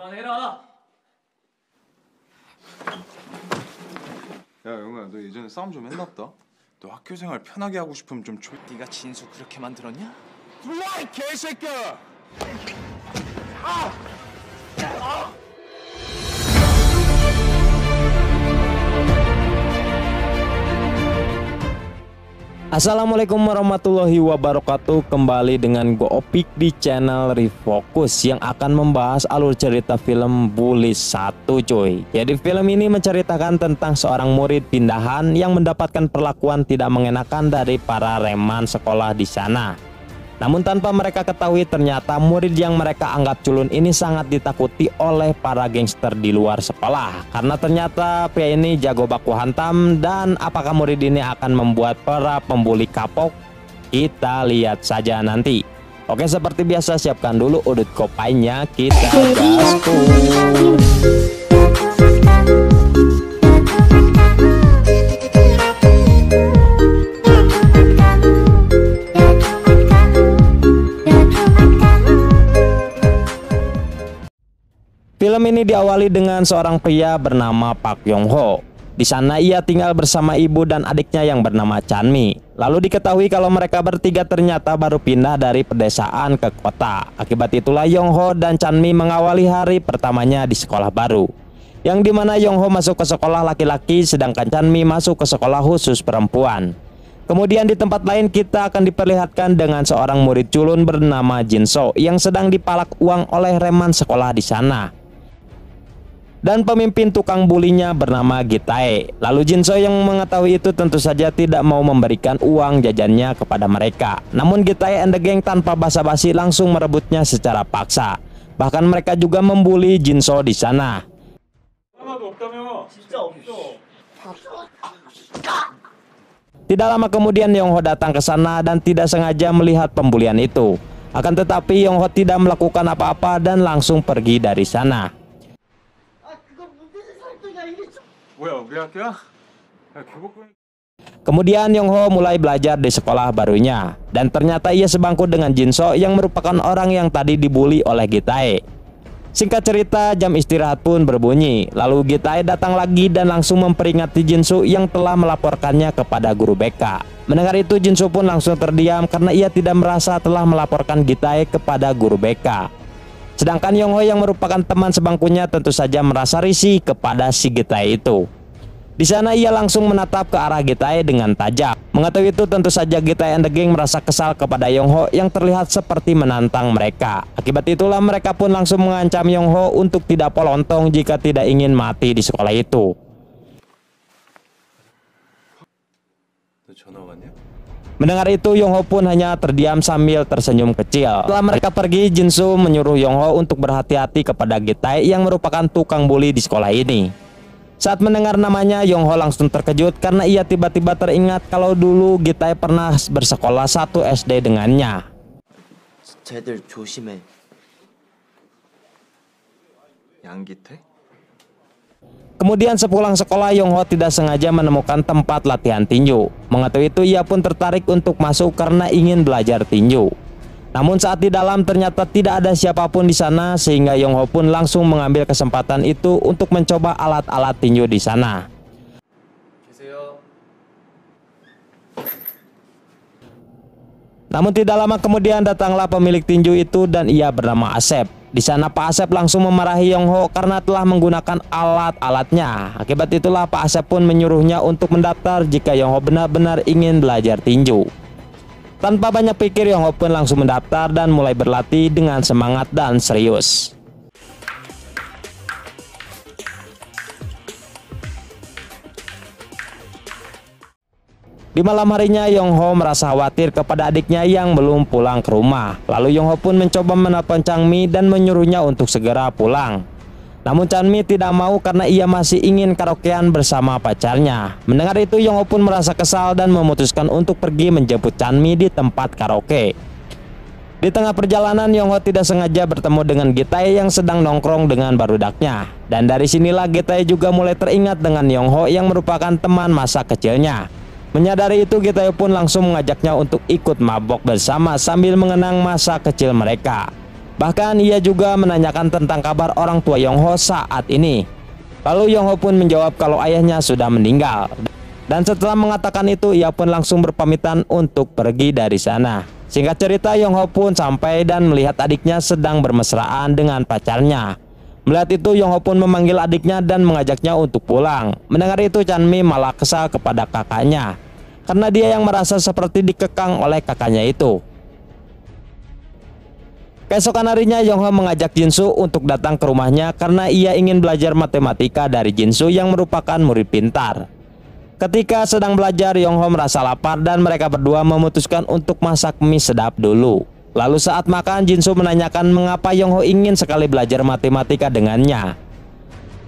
그만해라. 야 영우야, 너 예전에 싸움 좀 했나보다. 너 학교 생활 편하게 하고 싶으면 좀 네가 진수 그렇게 만들었냐? 들어와 이 개새끼야! Assalamualaikum warahmatullahi wabarakatuh. Kembali dengan gue Opik di channel Refocus yang akan membahas alur cerita film Bully 1, cuy. Jadi film ini menceritakan tentang seorang murid pindahan yang mendapatkan perlakuan tidak mengenakan dari para reman sekolah di sana. Namun tanpa mereka ketahui, ternyata murid yang mereka anggap culun ini sangat ditakuti oleh para gangster di luar sekolah. Karena ternyata pria ini jago baku hantam. Dan apakah murid ini akan membuat para pembuli kapok? Kita lihat saja nanti. Oke, seperti biasa siapkan dulu udut kopainya, kita gaspol. Film ini diawali dengan seorang pria bernama Park Yong Ho. Di sana ia tinggal bersama ibu dan adiknya yang bernama Chanmi. Lalu diketahui kalau mereka bertiga ternyata baru pindah dari pedesaan ke kota. Akibat itulah Yong Ho dan Chanmi mengawali hari pertamanya di sekolah baru, yang dimana Yong Ho masuk ke sekolah laki-laki sedangkan Chanmi masuk ke sekolah khusus perempuan. Kemudian di tempat lain kita akan diperlihatkan dengan seorang murid culun bernama Jinso yang sedang dipalak uang oleh reman sekolah di sana. Dan pemimpin tukang bulinya bernama Gitae. Lalu Jinso yang mengetahui itu tentu saja tidak mau memberikan uang jajannya kepada mereka. Namun Gitae and the gang tanpa basa-basi langsung merebutnya secara paksa. Bahkan mereka juga membuli Jinso di sana. Tidak lama kemudian Yong Ho datang ke sana dan tidak sengaja melihat pembulian itu. Akan tetapi Yong Ho tidak melakukan apa-apa dan langsung pergi dari sana. Kemudian Yong Ho mulai belajar di sekolah barunya. Dan ternyata ia sebangku dengan Jinso yang merupakan orang yang tadi dibully oleh Gitae. Singkat cerita, jam istirahat pun berbunyi. Lalu Gitae datang lagi dan langsung memperingati Jinso yang telah melaporkannya kepada guru BK. Mendengar itu Jinso pun langsung terdiam karena ia tidak merasa telah melaporkan Gitae kepada guru BK. Sedangkan Yong Ho yang merupakan teman sebangkunya tentu saja merasa risih kepada si Gitae itu. Di sana ia langsung menatap ke arah Gitae dengan tajam. Mengetahui itu tentu saja Gitae and the gang merasa kesal kepada Yong Ho yang terlihat seperti menantang mereka. Akibat itulah mereka pun langsung mengancam Yong Ho untuk tidak polontong jika tidak ingin mati di sekolah itu. Mendengar itu Yong Ho pun hanya terdiam sambil tersenyum kecil. Setelah mereka pergi, Jinso menyuruh Yong Ho untuk berhati-hati kepada Gitae yang merupakan tukang bully di sekolah ini. Saat mendengar namanya, Yong Ho langsung terkejut karena ia tiba-tiba teringat kalau dulu Gitae pernah bersekolah satu SD dengannya. 쟤들 조심해. 양기태? Kemudian sepulang sekolah Yong Ho tidak sengaja menemukan tempat latihan tinju. Mengetahui itu ia pun tertarik untuk masuk karena ingin belajar tinju. Namun saat di dalam ternyata tidak ada siapapun di sana sehingga Yong Ho pun langsung mengambil kesempatan itu untuk mencoba alat-alat tinju di sana. Namun tidak lama kemudian datanglah pemilik tinju itu dan ia bernama Asep. Di sana Pak Asep langsung memarahi Yong Ho karena telah menggunakan alat-alatnya. Akibat itulah Pak Asep pun menyuruhnya untuk mendaftar jika Yong Ho benar-benar ingin belajar tinju. Tanpa banyak pikir Yong Ho pun langsung mendaftar dan mulai berlatih dengan semangat dan serius. Di malam harinya Yong Ho merasa khawatir kepada adiknya yang belum pulang ke rumah. Lalu Yong Ho pun mencoba menelpon Chanmi dan menyuruhnya untuk segera pulang. Namun Chanmi tidak mau karena ia masih ingin karaokean bersama pacarnya. Mendengar itu Yong Ho pun merasa kesal dan memutuskan untuk pergi menjemput Chanmi di tempat karaoke. Di tengah perjalanan Yong Ho tidak sengaja bertemu dengan Gitae yang sedang nongkrong dengan barudaknya. Dan dari sinilah Gitae juga mulai teringat dengan Yong Ho yang merupakan teman masa kecilnya. Menyadari itu Gitae pun langsung mengajaknya untuk ikut mabok bersama sambil mengenang masa kecil mereka. Bahkan ia juga menanyakan tentang kabar orang tua Yongho saat ini. Lalu Yongho pun menjawab kalau ayahnya sudah meninggal. Dan setelah mengatakan itu, ia pun langsung berpamitan untuk pergi dari sana. Singkat cerita, Yongho pun sampai dan melihat adiknya sedang bermesraan dengan pacarnya. Melihat itu, Yongho pun memanggil adiknya dan mengajaknya untuk pulang. Mendengar itu, Chanmi malah kesal kepada kakaknya karena dia yang merasa seperti dikekang oleh kakaknya itu. Keesokan harinya, Yongho mengajak Jinsu untuk datang ke rumahnya karena ia ingin belajar matematika dari Jinsu yang merupakan murid pintar. Ketika sedang belajar, Yongho merasa lapar dan mereka berdua memutuskan untuk masak mie sedap dulu. Lalu saat makan, Jinsu menanyakan mengapa Yongho ingin sekali belajar matematika dengannya.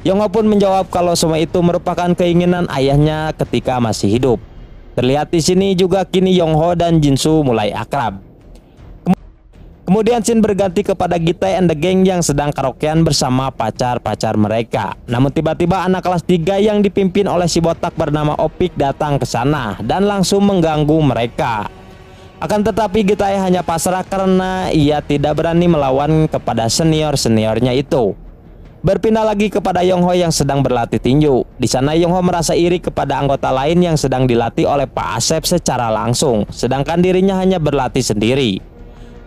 Yongho pun menjawab kalau semua itu merupakan keinginan ayahnya ketika masih hidup. Terlihat di sini juga kini Yongho dan Jinsu mulai akrab. Kemudian scene berganti kepada Gitai and the Gang yang sedang karaokean bersama pacar-pacar mereka. Namun tiba-tiba anak kelas 3 yang dipimpin oleh si botak bernama Opik datang ke sana dan langsung mengganggu mereka. Akan tetapi Gitai hanya pasrah karena ia tidak berani melawan kepada senior-seniornya itu. Berpindah lagi kepada Yongho yang sedang berlatih tinju. Di sana Yongho merasa iri kepada anggota lain yang sedang dilatih oleh Pak Asep secara langsung, sedangkan dirinya hanya berlatih sendiri.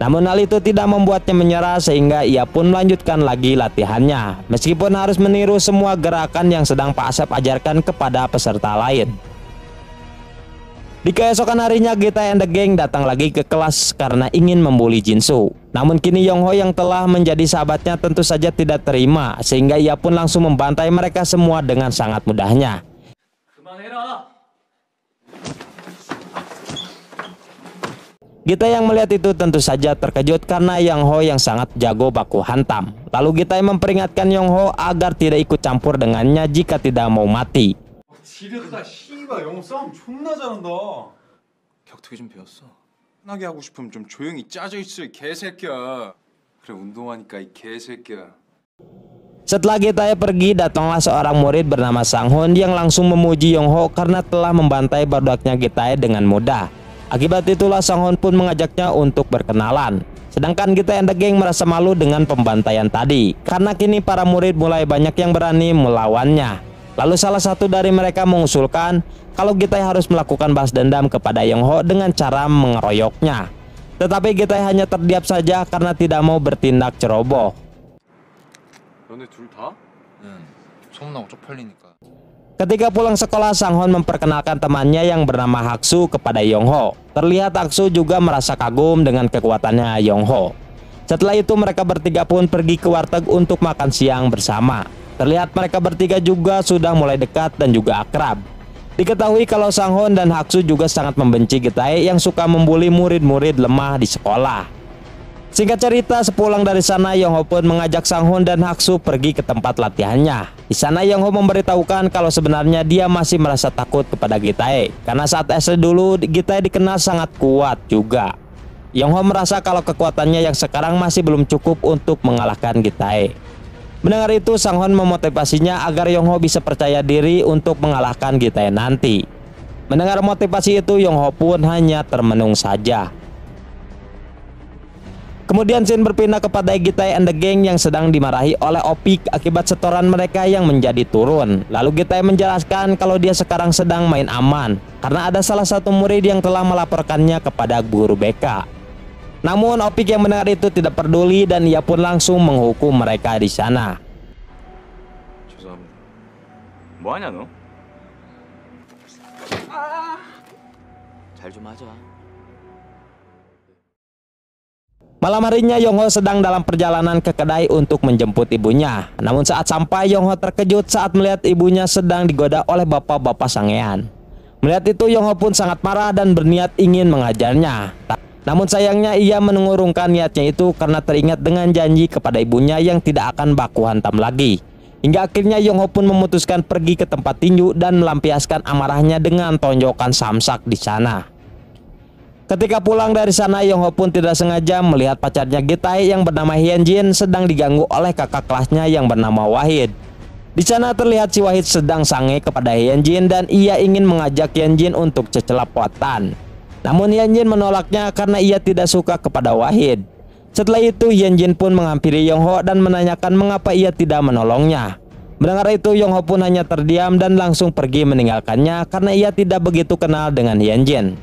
Namun hal itu tidak membuatnya menyerah sehingga ia pun melanjutkan lagi latihannya, meskipun harus meniru semua gerakan yang sedang Pak Asep ajarkan kepada peserta lain. Di keesokan harinya, Gitai and the Gang datang lagi ke kelas karena ingin membuli Jinsu. Namun kini Yongho yang telah menjadi sahabatnya tentu saja tidak terima, sehingga ia pun langsung membantai mereka semua dengan sangat mudahnya. Gitai yang melihat itu tentu saja terkejut karena Yongho yang sangat jago baku hantam. Lalu Gitai memperingatkan Yongho agar tidak ikut campur dengannya jika tidak mau mati. 지렸다 씨발 영어 싸움 존나 잘한다. 격투기 좀 배웠어. 편하게 하고 싶으면 좀 조용히 짜져 있어 이 개새끼야. 그래 운동하니까 이 개새끼야. Setelah Gitai pergi, datanglah seorang murid bernama Sanghun yang langsung memuji Yongho karena telah membantai bardaknya Gitai dengan mudah. Akibat itulah Sanghun pun mengajaknya untuk berkenalan. Sedangkan Gitai and the Gang merasa malu dengan pembantaian tadi karena kini para murid mulai banyak yang berani melawannya. Lalu salah satu dari mereka mengusulkan kalau Gitai harus melakukan balas dendam kepada Yongho dengan cara mengeroyoknya. Tetapi Gitai hanya terdiam saja karena tidak mau bertindak ceroboh. 너네 둘 다? 응. 소문나고 쪽팔리니까. Ketika pulang sekolah, Sanghun memperkenalkan temannya yang bernama Haksu kepada Yongho. Terlihat Haksu juga merasa kagum dengan kekuatannya Yongho. Setelah itu mereka bertiga pun pergi ke warteg untuk makan siang bersama. Terlihat mereka bertiga juga sudah mulai dekat dan juga akrab. Diketahui kalau Sanghun dan Haksu juga sangat membenci Gitai yang suka membuli murid-murid lemah di sekolah. Singkat cerita, sepulang dari sana Yongho pun mengajak Sanghun dan Haksu pergi ke tempat latihannya. Di sana Yongho memberitahukan kalau sebenarnya dia masih merasa takut kepada Gitai karena saat SD dulu Gitai dikenal sangat kuat juga. Yongho merasa kalau kekuatannya yang sekarang masih belum cukup untuk mengalahkan Gitai. Mendengar itu, Sanghun memotivasinya agar Yongho bisa percaya diri untuk mengalahkan Gitai nanti. Mendengar motivasi itu, Yongho pun hanya termenung saja. Kemudian scene berpindah kepada Gitai and the Gang yang sedang dimarahi oleh Opik akibat setoran mereka yang menjadi turun. Lalu Gitai menjelaskan kalau dia sekarang sedang main aman karena ada salah satu murid yang telah melaporkannya kepada guru BK. Namun Opik yang mendengar itu tidak peduli dan ia pun langsung menghukum mereka di sana. 죄송합니다. 뭐 하냐 너? 잘 좀 하자. Malam harinya Yongho sedang dalam perjalanan ke kedai untuk menjemput ibunya. Namun saat sampai, Yongho terkejut saat melihat ibunya sedang digoda oleh bapak-bapak sangean. Melihat itu, Yongho pun sangat marah dan berniat ingin mengajarnya. Namun sayangnya ia mengurungkan niatnya itu karena teringat dengan janji kepada ibunya yang tidak akan baku hantam lagi. Hingga akhirnya Yongho pun memutuskan pergi ke tempat tinju dan melampiaskan amarahnya dengan tonjokan samsak di sana. Ketika pulang dari sana, Yongho pun tidak sengaja melihat pacarnya Gitai yang bernama Hyunjin sedang diganggu oleh kakak kelasnya yang bernama Wahid. Di sana terlihat si Wahid sedang sange kepada Hyunjin dan ia ingin mengajak Hyunjin untuk cecelap-watan. Namun Hyunjin menolaknya karena ia tidak suka kepada Wahid. Setelah itu Hyunjin pun menghampiri Yongho dan menanyakan mengapa ia tidak menolongnya. Mendengar itu Yongho pun hanya terdiam dan langsung pergi meninggalkannya karena ia tidak begitu kenal dengan Hyunjin.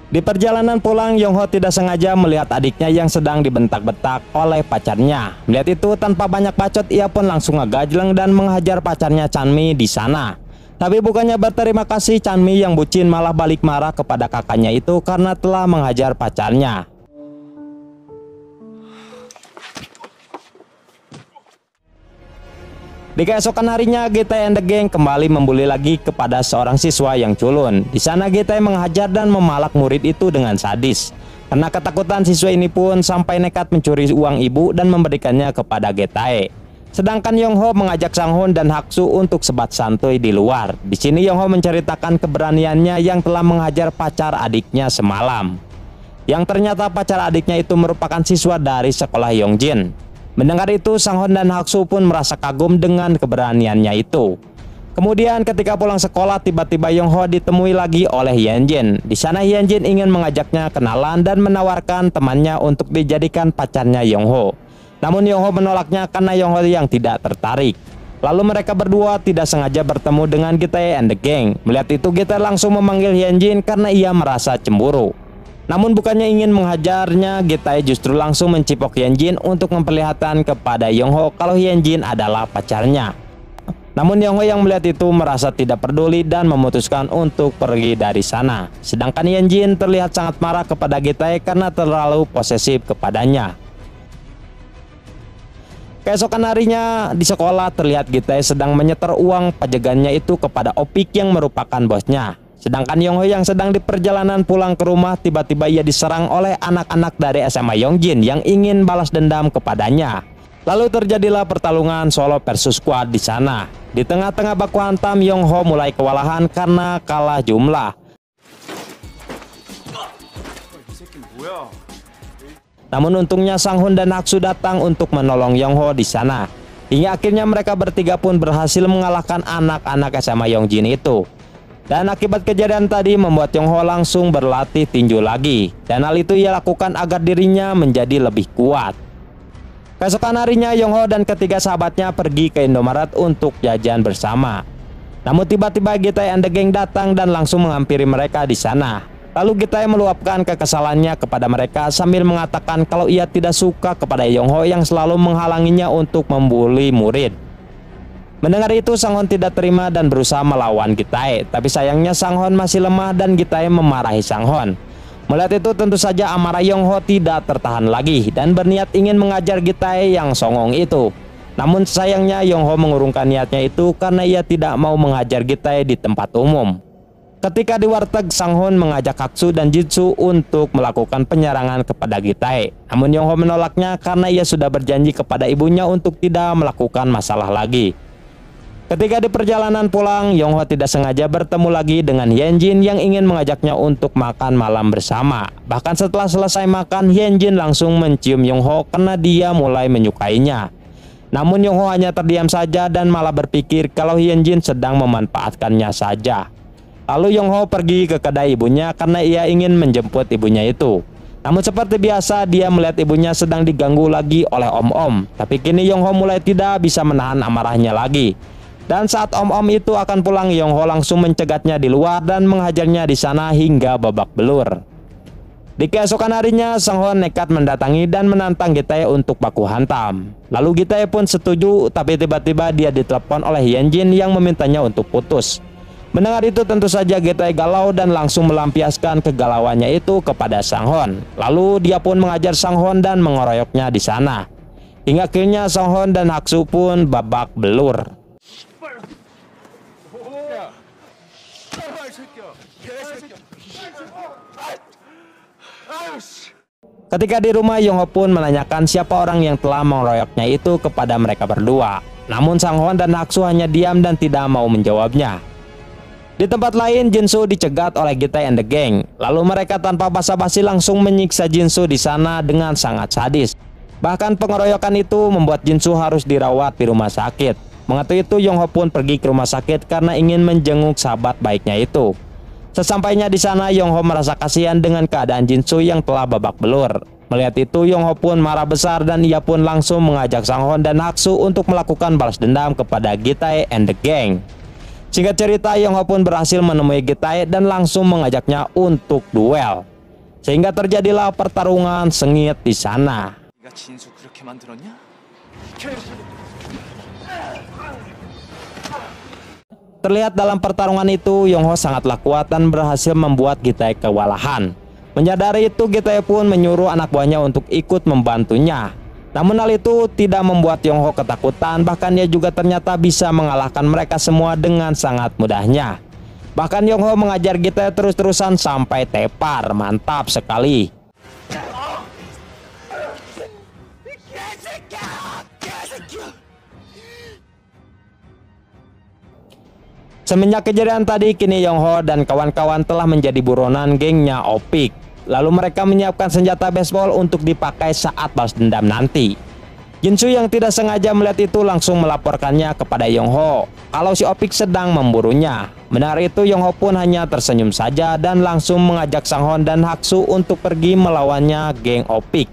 Di perjalanan pulang, Yongho tidak sengaja melihat adiknya yang sedang dibentak-bentak oleh pacarnya. Melihat itu, tanpa banyak bacot, ia pun langsung ngegajleng dan menghajar pacarnya Chanmi di sana. Tapi bukannya berterima kasih, Chanmi yang bucin malah balik marah kepada kakaknya itu karena telah menghajar pacarnya. Di keesokan harinya, Gitae and the Gang kembali membuli lagi kepada seorang siswa yang culun. Di sana Gitae menghajar dan memalak murid itu dengan sadis. Karena ketakutan, siswa ini pun sampai nekat mencuri uang ibu dan memberikannya kepada Gitae. Sedangkan Yongho mengajak Sanghun dan Haksu untuk sebat santuy di luar. Di sini Yongho menceritakan keberaniannya yang telah menghajar pacar adiknya semalam. Yang ternyata pacar adiknya itu merupakan siswa dari sekolah Yongjin. Mendengar itu, Sanghun dan Haksu pun merasa kagum dengan keberaniannya itu. Kemudian ketika pulang sekolah, tiba-tiba Yongho ditemui lagi oleh Hyunjin. Di sana Hyunjin ingin mengajaknya kenalan dan menawarkan temannya untuk dijadikan pacarnya Yongho. Namun Yongho menolaknya karena Yongho yang tidak tertarik. Lalu mereka berdua tidak sengaja bertemu dengan Gitae and the Gang. Melihat itu, Gitae langsung memanggil Hyunjin karena ia merasa cemburu. Namun bukannya ingin menghajarnya, Gitae justru langsung mencipok Hyunjin untuk memperlihatkan kepada Yongho kalau Hyunjin adalah pacarnya. Namun Yongho yang melihat itu merasa tidak peduli dan memutuskan untuk pergi dari sana. Sedangkan Hyunjin terlihat sangat marah kepada Gitae karena terlalu posesif kepadanya. Keesokan harinya di sekolah terlihat Gitae sedang menyetor uang pajagannya itu kepada Opik yang merupakan bosnya. Sedangkan Yongho yang sedang di perjalanan pulang ke rumah, tiba-tiba ia diserang oleh anak-anak dari SMA Yongjin yang ingin balas dendam kepadanya. Lalu terjadilah pertarungan solo versus squad di sana. Di tengah-tengah baku hantam, Yongho mulai kewalahan karena kalah jumlah. Namun untungnya Sanghun dan Haksu datang untuk menolong Yongho di sana. Hingga akhirnya mereka bertiga pun berhasil mengalahkan anak-anak SMA Yongjin itu. Dan akibat kejadian tadi membuat Yongho langsung berlatih tinju lagi. Dan hal itu ia lakukan agar dirinya menjadi lebih kuat. Keesokan harinya Yongho dan ketiga sahabatnya pergi ke Indomaret untuk jajan bersama. Namun tiba-tiba Gitae and the Gang datang dan langsung menghampiri mereka di sana. Lalu Gitae meluapkan kekesalannya kepada mereka sambil mengatakan kalau ia tidak suka kepada Yongho yang selalu menghalanginya untuk membuli murid. Mendengar itu, Sanghun tidak terima dan berusaha melawan Gitae. Tapi sayangnya Sanghun masih lemah dan Gitae memarahi Sanghun. Melihat itu tentu saja amarah Yongho tidak tertahan lagi dan berniat ingin mengajar Gitae yang songong itu. Namun sayangnya Yongho mengurungkan niatnya itu karena ia tidak mau menghajar Gitae di tempat umum. Ketika di warteg, Sanghun mengajak Haksu dan Jitsu untuk melakukan penyerangan kepada Gitae. Namun Yongho menolaknya karena ia sudah berjanji kepada ibunya untuk tidak melakukan masalah lagi. Ketika di perjalanan pulang, Yongho tidak sengaja bertemu lagi dengan Hyunjin yang ingin mengajaknya untuk makan malam bersama. Bahkan setelah selesai makan, Hyunjin langsung mencium Yongho karena dia mulai menyukainya. Namun Yongho hanya terdiam saja dan malah berpikir kalau Hyunjin sedang memanfaatkannya saja. Lalu Yongho pergi ke kedai ibunya karena ia ingin menjemput ibunya itu. Namun seperti biasa, dia melihat ibunya sedang diganggu lagi oleh om-om. Tapi kini Yongho mulai tidak bisa menahan amarahnya lagi. Dan saat om-om itu akan pulang, Yongho langsung mencegatnya di luar dan menghajarnya di sana hingga babak belur. Di keesokan harinya, Sanghun nekat mendatangi dan menantang Gitae untuk baku hantam. Lalu Gitae pun setuju, tapi tiba-tiba dia ditelepon oleh Hyunjin yang memintanya untuk putus. Mendengar itu tentu saja Gitae galau dan langsung melampiaskan kegalauannya itu kepada Sanghun. Lalu dia pun mengajar Sanghun dan mengeroyoknya di sana. Hingga akhirnya Sanghun dan Haksu pun babak belur. Ketika di rumah, Yongho pun menanyakan siapa orang yang telah mengeroyoknya itu kepada mereka berdua. Namun Sanghun dan Haksu hanya diam dan tidak mau menjawabnya. Di tempat lain, Jinsu dicegat oleh Gitae and the Gang. Lalu mereka tanpa basa-basi langsung menyiksa Jinsu di sana dengan sangat sadis. Bahkan pengeroyokan itu membuat Jinsu harus dirawat di rumah sakit. Mengerti itu, Yongho pun pergi ke rumah sakit karena ingin menjenguk sahabat baiknya itu. Sesampainya di sana, Yongho merasa kasihan dengan keadaan Jinsu yang telah babak belur. Melihat itu, Yong Ho pun marah besar dan ia pun langsung mengajak Sang Hon dan Haksu untuk melakukan balas dendam kepada Gitae and the gang. Singkat cerita, Yong Ho pun berhasil menemui Gitae dan langsung mengajaknya untuk duel. Sehingga terjadilah pertarungan sengit di sana. Terlihat dalam pertarungan itu, Yong Ho sangatlah kuat dan berhasil membuat Gitae kewalahan. Menyadari itu, Gitae pun menyuruh anak buahnya untuk ikut membantunya. Namun hal itu tidak membuat Yong Ho ketakutan, bahkan ia juga ternyata bisa mengalahkan mereka semua dengan sangat mudahnya. Bahkan Yong Ho mengajar Gitae terus-terusan sampai tepar, mantap sekali. Semenjak kejadian tadi, kini Yong Ho dan kawan-kawan telah menjadi buronan gengnya Opik. Lalu mereka menyiapkan senjata baseball untuk dipakai saat balas dendam nanti. Jinsu yang tidak sengaja melihat itu langsung melaporkannya kepada Yong Ho kalau si Opik sedang memburunya. Mendengar itu, Yong Ho pun hanya tersenyum saja dan langsung mengajak Sang Hon dan Haksu untuk pergi melawannya geng Opik.